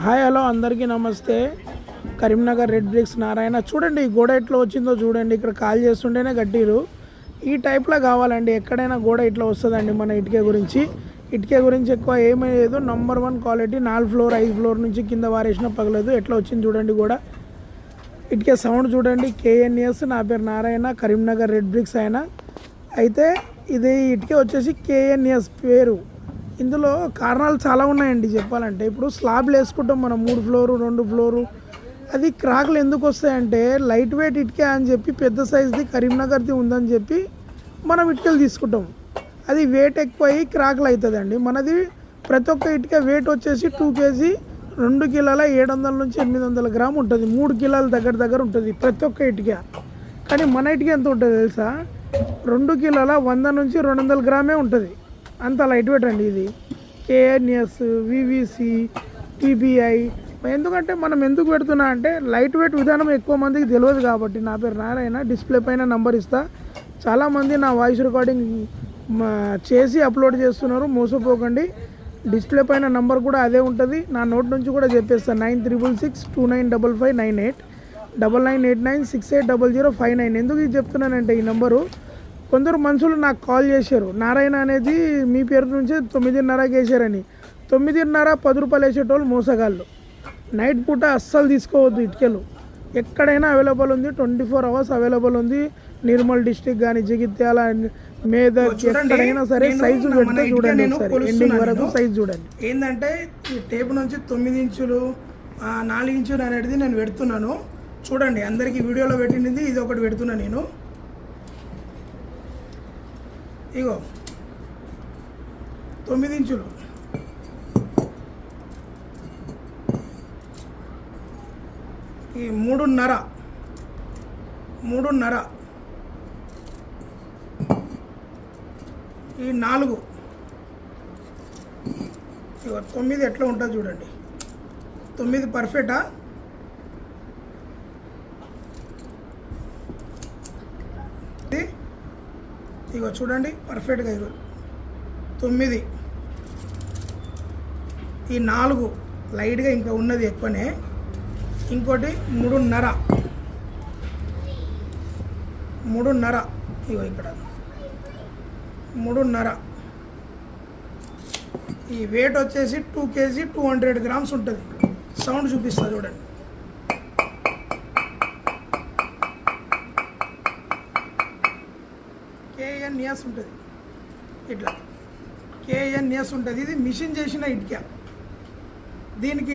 Hi hello అందరికీ నమస్తే. Karimnagar red bricks Narayana. చూడండి ఈ గోడ ఎట్లా వచ్చిందో చూడండి. ఇక్కడ కాల్ చేస్తుంటేనే కట్టిరు. ఈ టైప్లో కావాలండి. ఎక్కడైనా గోడ ఇట్లా వస్తుందండి. మన ఇటుక గురించి ఎక్కువ ఏమీ లేదు. Number 1 quality. 4 ఫ్లోర్ 5 ఫ్లోర్ నుంచి కింద వారేసిన పగలదు. ఎట్లా వచ్చింది చూడండి గోడ. ఇటుక సౌండ్ చూడండి. KNS. నా పేరు నారాయణ. కరీంనగర్ రెడ్ బ్రిక్స్ అయినా అయితే ఇది ఇటుక వచ్చేసి KNS పేరు. ఇందులో కారణాలు చాలా ఉన్నాయండి చెప్పాలంటే. ఇప్పుడు స్లాబ్లు వేసుకుంటాం మనం 3 ఫ్లోరు 2 ఫ్లోరు. అది క్రాక్లు ఎందుకు వస్తాయంటే లైట్ వెయిట్ ఇటుక అని చెప్పి పెద్ద సైజ్ది కరీంనగర్ది ఉందని చెప్పి మనం ఇటుకలు తీసుకుంటాం. అది వెయిట్ ఎక్కువ అయ్యి క్రాక్లు అవుతుందండి. మనది ప్రతి ఒక్క ఇటుక వెయిట్ వచ్చేసి 2 kg 2 కిలోల 700 నుంచి 800 గ్రాము ఉంటుంది. 3 కిలోల దగ్గర ఉంటుంది ప్రతి ఒక్క ఇటుక. కానీ మన ఇటుక ఎంత ఉంటుంది తెలుసా? 2 కిలోల 100 నుంచి 200 గ్రామే ఉంటుంది. అంత లైట్ వెయిట్ అండి ఇది. KNS, VVC, TBI. ఎందుకంటే మనం ఎందుకు పెడుతున్నా అంటే లైట్ వెయిట్ విధానం ఎక్కువ మందికి తెలియదు కాబట్టి. నా పేరు నారాయణ. డిస్ప్లే పైన నంబర్ ఇస్తా. చాలామంది నా వాయిస్ రికార్డింగ్ చేసి అప్లోడ్ చేస్తున్నారు. మోసపోకండి. డిస్ప్లే పైన నంబర్ కూడా అదే ఉంటుంది. నా నోట్ నుంచి కూడా చెప్పేస్తాను. 9666295598 9989680059. ఎందుకు ఇది చెప్తున్నానంటే ఈ నెంబరు కొందరు మనుషులు నాకు కాల్ చేశారు. నారాయణ అనేది మీ పేరు నుంచి 9:30కి వేసారని. 9:30 10 రూపాయలు వేసేటోళ్ళు మోసగాళ్ళు. నైట్ పూట అస్సలు తీసుకోవద్దు. ఇటుకలు ఎక్కడైనా అవైలబుల్ ఉంది. 24 hours అవైలబుల్ ఉంది. నిర్మల్ డిస్టిక్ కానీ జగిత్యాల మేదక్ ఎక్కడైనా సరే సైజు పెడితే చూడండి. ఒకసారి ఎండింగ్ వరకు సైజు చూడండి. ఏంటంటే ఈ టేపు నుంచి 9 ఇంచులు 4 ఇంచులు అనేది నేను పెడుతున్నాను. చూడండి అందరికీ వీడియోలో పెట్టినది ఇది ఒకటి పెడుతున్నా నేను. ఇగో 9 ఇంచులు. ఈ 3.5 ఈ 4 ఇగో 9 ఎట్లా ఉంటుంది చూడండి. 9 పర్ఫెక్టా? ఇగో చూడండి పర్ఫెక్ట్గా. ఇగో 9. ఈ 4 లైట్గా ఇంకా ఉన్నది ఎక్కువనే. ఇంకోటి 3.5 ఇగో ఇక్కడ 3.5. ఈ వెయిట్ వచ్చేసి 2 kg 200 grams ఉంటుంది. సౌండ్ చూపిస్తా చూడండి. KNS ఉంటుంది. ఇట్లా KNS ఉంటుంది. ఇది మిషన్ చేసిన ఇటుక. దీనికి